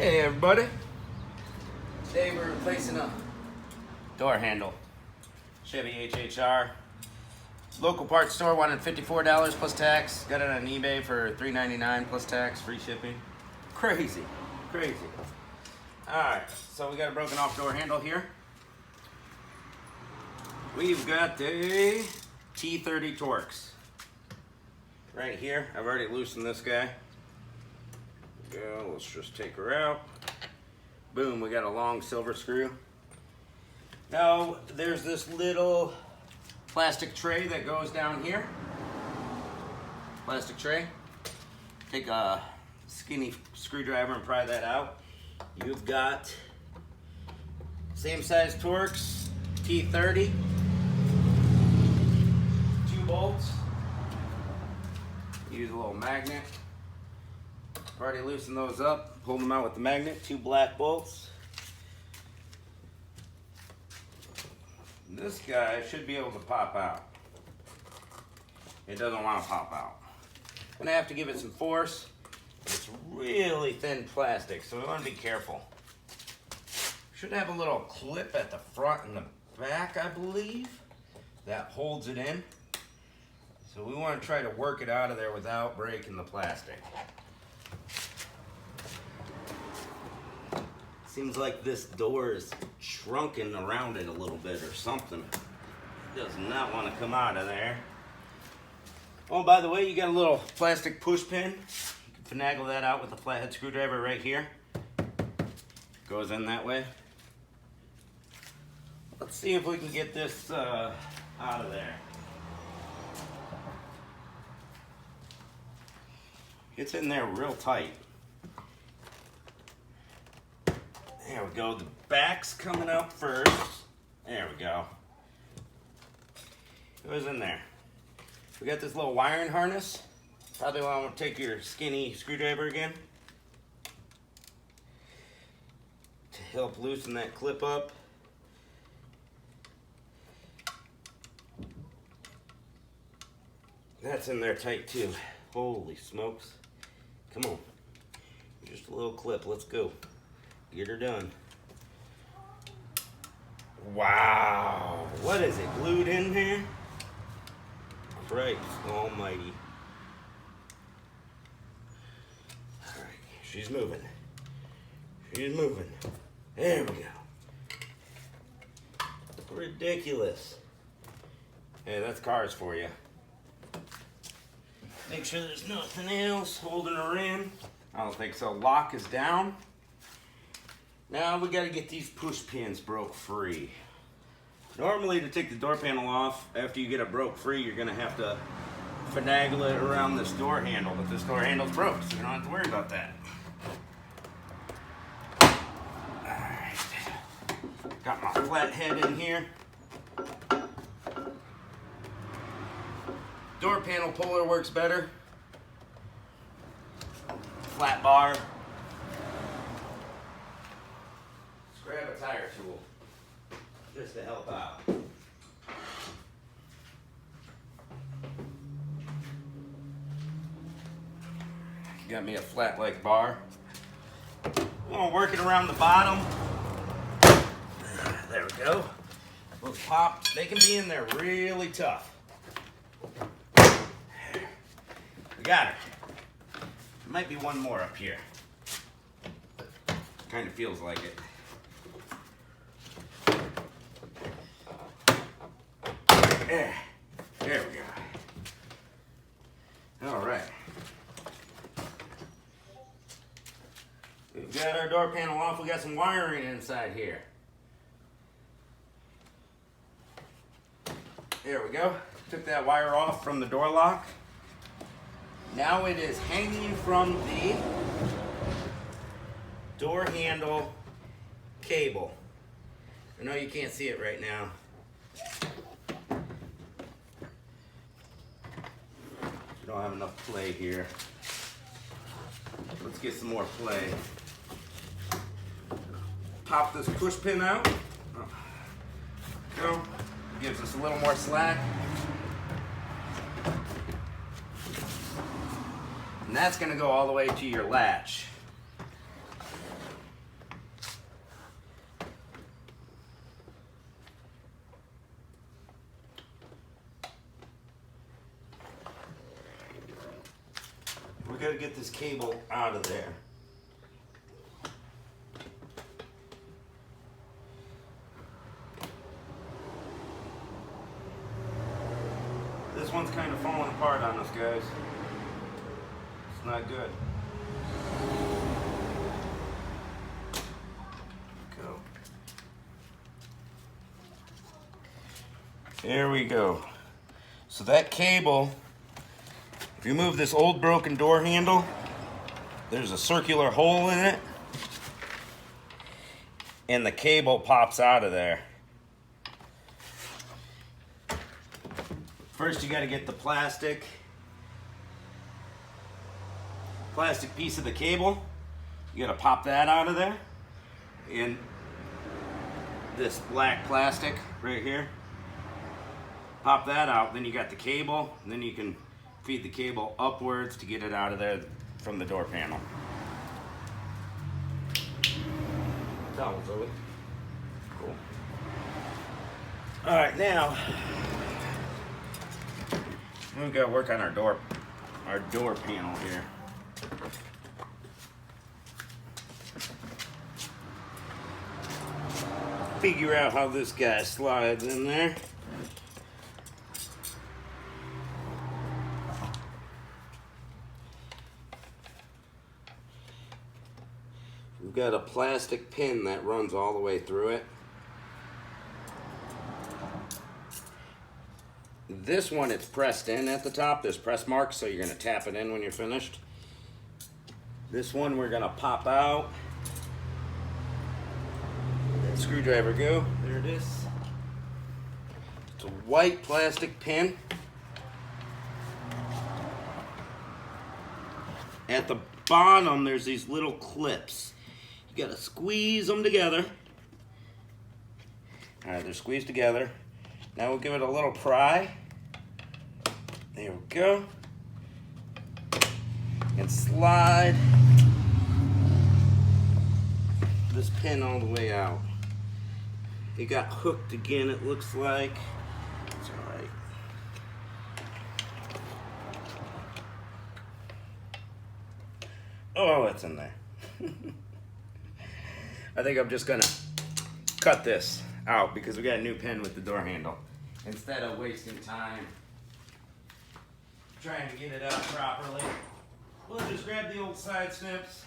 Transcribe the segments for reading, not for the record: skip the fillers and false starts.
Hey everybody. Today we're replacing a door handle. Chevy HHR. Local parts store wanted $54 plus tax. Got it on eBay for $3.99 plus tax, free shipping. Crazy, crazy. Alright, so we got a broken off door handle here. We've got the T30 Torx. Right here, I've already loosened this guy. Go, let's just take her out. Boom, we got a long silver screw. Now, there's this little plastic tray that goes down here. Plastic tray. Take a skinny screwdriver and pry that out. You've got same size Torx, T30. 2 bolts. Use a little magnet. Already loosened those up, pulled them out with the magnet, 2 black bolts. This guy should be able to pop out. It doesn't want to pop out. I'm gonna have to give it some force. It's really thin plastic, so we want to be careful. Should have a little clip at the front and the back, I believe, that holds it in. So we want to try to work it out of there without breaking the plastic. Seems like this door is shrunken around it a little bit or something. It does not want to come out of there. Oh, by the way, you got a little plastic push pin. You can finagle that out with a flathead screwdriver right here. Goes in that way. Let's see if we can get this out of there. It's in there real tight. There we go. The back's coming out first. There we go. It was in there. We got this little wiring harness. Probably want to take your skinny screwdriver again to help loosen that clip up. That's in there tight too. Holy smokes. Come on. Just a little clip. Let's go. Get her done. Wow. What is it? Glued in here? Christ almighty. Alright. She's moving. She's moving. There we go. Ridiculous. Hey, that's cars for you. Make sure there's nothing else holding her in. I don't think so. Lock is down. Now we got to get these push pins broke free. Normally, to take the door panel off, after you get it broke free, you're going to have to finagle it around this door handle. But this door handle's broke, so you don't have to worry about that. Alright. Got my flat head in here. Door panel puller works better. Flat bar. Let's grab a tire tool just to help out. Got me a flat like bar. I'm gonna work it around the bottom. There we go. Those pops, they can be in there really tough. We got her. There might be one more up here. Kind of feels like it. There we go. All right. We've got our door panel off. We got some wiring inside here. There we go. Took that wire off from the door lock. Now it is hanging from the door handle cable. I know you can't see it right now. We don't have enough play here. Let's get some more play. Pop this push pin out. Go. Gives us a little more slack. And that's going to go all the way to your latch. get this cable out of there. This one's kind of falling apart on us, guys. It's not good. Go. There we go. So that cable, if you move this old broken door handle, there's a circular hole in it, and the cable pops out of there. First, you got to get the plastic piece of the cable. You got to pop that out of there. And this black plastic right here. Pop that out, then you got the cable, and then you can feed the cable upwards to get it out of there from the door panel. Towel, Zoe. Cool. All right, now we've got to work on our door panel here. Figure out how this guy slides in there. We've got a plastic pin that runs all the way through it. This one, it's pressed in at the top. There's press marks, so you're going to tap it in when you're finished. This one we're going to pop out. Let the screwdriver go. There it is. It's a white plastic pin. At the bottom, there's these little clips. You got to squeeze them together. All right, they're squeezed together. Now we'll give it a little pry. There we go. And slide this pin all the way out. It got hooked again, it looks like. It's all right. Oh, it's in there. I think I'm just gonna cut this out because we got a new pin with the door handle. Instead of wasting time trying to get it out properly, we'll just grab the old side snips,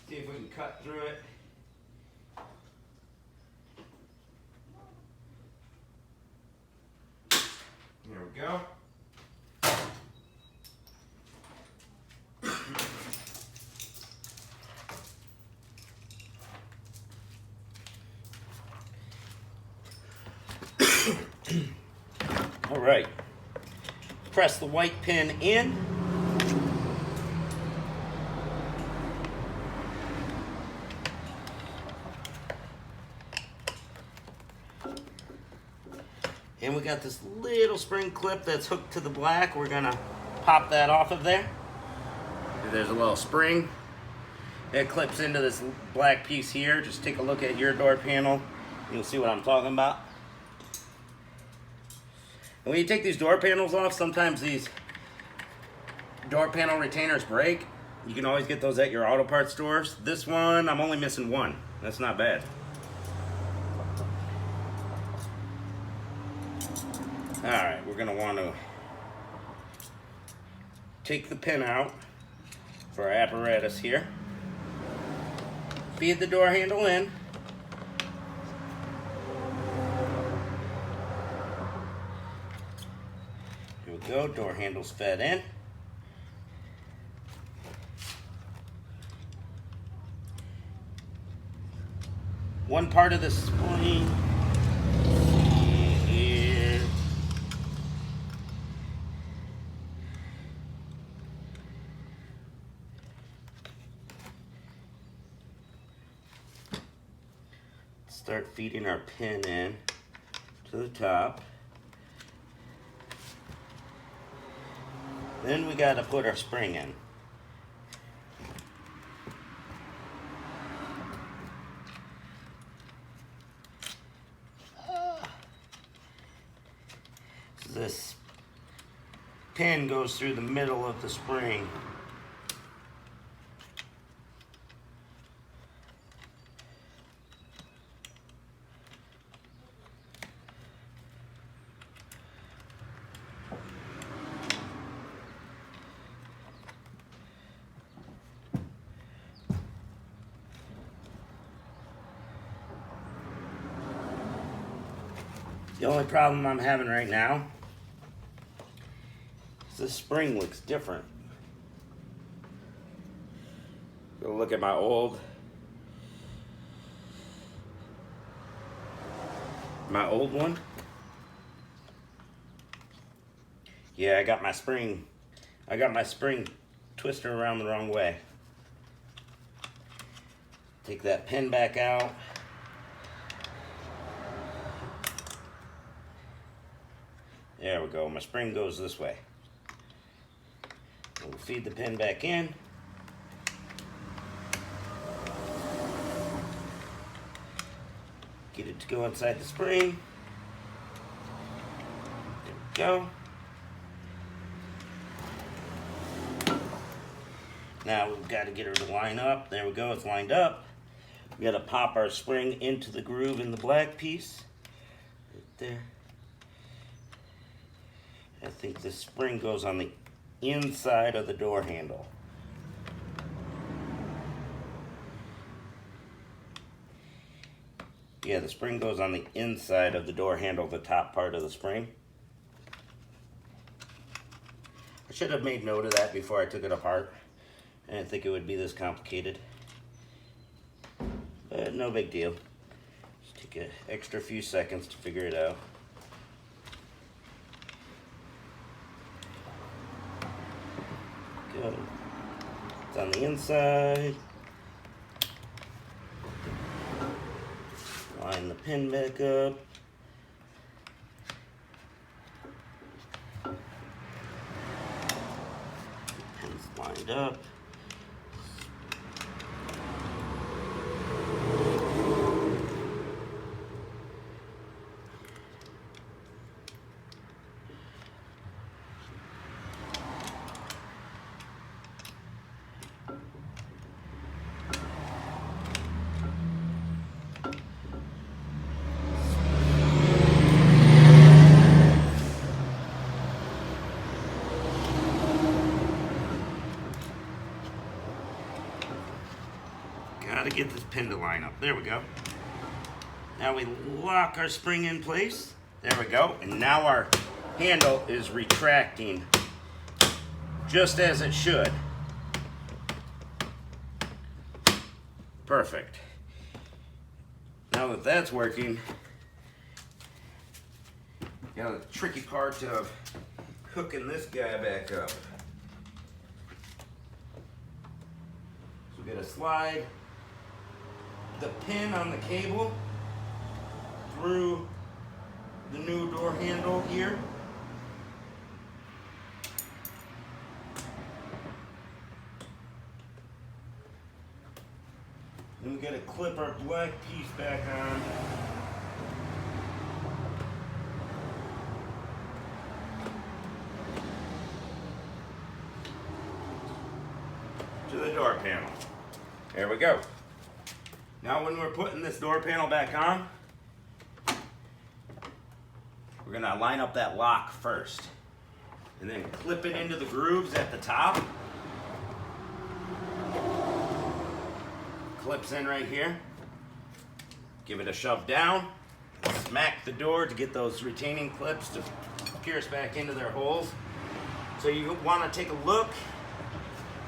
see if we can cut through it. Here we go. All right, press the white pin in. And we got this little spring clip that's hooked to the black. We're gonna pop that off of there. There's a little spring that clips into this black piece here. Just take a look at your door panel. You'll see what I'm talking about. And when you take these door panels off, sometimes these door panel retainers break. You can always get those at your auto parts stores. This one, I'm only missing one. That's not bad. All right, we're gonna want to take the pin out for our apparatus here. Feed the door handle in. Here we go, door handle's fed in. One part of the spring here. Start feeding our pin in to the top. Then we got to put our spring in. So this pin goes through the middle of the spring The only problem I'm having right now is this spring looks different. Go look at my old one. Yeah, I got my spring twister around the wrong way. Take that pin back out. There we go, my spring goes this way. We'll feed the pin back in. Get it to go inside the spring. There we go. Now we've got to get her to line up. There we go, it's lined up. We got to pop our spring into the groove in the black piece. Right there. I think the spring goes on the inside of the door handle. Yeah, the spring goes on the inside of the door handle, the top part of the spring. I should have made note of that before I took it apart. I didn't think it would be this complicated. But no big deal. Just take an extra few seconds to figure it out. Good. It's on the inside. Line the pin back up. Pin's lined up. Gotta get this pin to line up. There we go. Now we lock our spring in place. There we go. And now our handle is retracting just as it should. Perfect. Now that that's working, got the tricky part of hooking this guy back up. So we're gonna slide the pin on the cable through the new door handle here. Then we gotta clip our black piece back on. To the door panel. There we go. Now when we're putting this door panel back on, we're gonna line up that lock first and then clip it into the grooves at the top. Clips in right here. Give it a shove down. Smack the door to get those retaining clips to pierce back into their holes. So you wanna take a look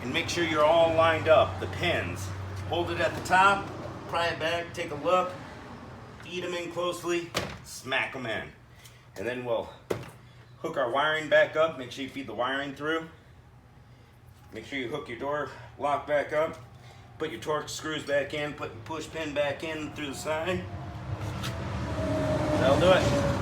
and make sure you're all lined up, the pins. Hold it at the top. Pry it back, take a look, feed them in closely, smack them in. And then we'll hook our wiring back up, make sure you feed the wiring through. Make sure you hook your door lock back up, put your torque screws back in, put your push pin back in through the side. That'll do it.